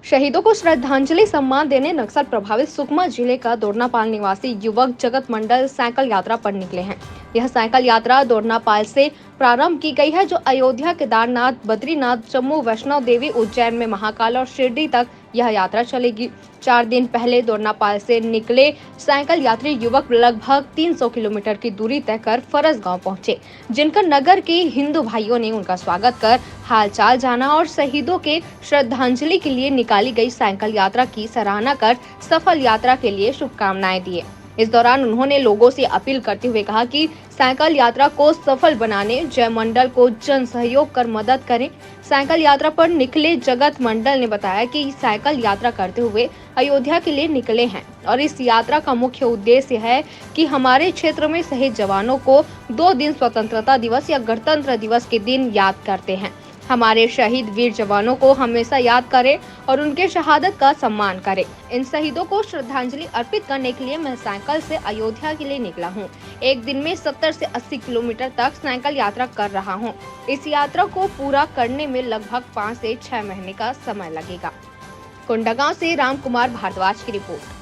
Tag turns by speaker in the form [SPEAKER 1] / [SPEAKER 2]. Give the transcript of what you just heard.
[SPEAKER 1] शहीदों को श्रद्धांजलि सम्मान देने नक्सल प्रभावित सुकमा जिले का दोरनापाल निवासी युवक जगत मंडल साइकिल यात्रा पर निकले हैं। यह साइकिल यात्रा दोरनापाल से प्रारंभ की गई है, जो अयोध्या, केदारनाथ, बद्रीनाथ, जम्मू, वैष्णो देवी, उज्जैन में महाकाल और शिरडी तक यह यात्रा चलेगी। 4 दिन पहले दोरनापाल से निकले साइकिल यात्री युवक लगभग 300 किलोमीटर की दूरी तय कर फरस गांव पहुंचे, जिनका नगर के हिंदू भाइयों ने उनका स्वागत कर हालचाल जाना और शहीदों के श्रद्धांजलि के लिए निकाली गई साइकिल यात्रा की सराहना कर सफल यात्रा के लिए शुभकामनाएं दी। इस दौरान उन्होंने लोगों से अपील करते हुए कहा कि साइकिल यात्रा को सफल बनाने जय मंडल को जन सहयोग कर मदद करें। साइकिल यात्रा पर निकले जगत मंडल ने बताया कि साइकिल यात्रा करते हुए अयोध्या के लिए निकले हैं और इस यात्रा का मुख्य उद्देश्य है कि हमारे क्षेत्र में शहीद जवानों को 2 दिन स्वतंत्रता दिवस या गणतंत्र दिवस के दिन याद करते हैं। हमारे शहीद वीर जवानों को हमेशा याद करें और उनके शहादत का सम्मान करें। इन शहीदों को श्रद्धांजलि अर्पित करने के लिए मैं साइकिल से अयोध्या के लिए निकला हूं। एक दिन में 70 से 80 किलोमीटर तक साइकिल यात्रा कर रहा हूं। इस यात्रा को पूरा करने में लगभग 5 से 6 महीने का समय लगेगा। कोंडागांव से राम कुमार भारद्वाज की रिपोर्ट।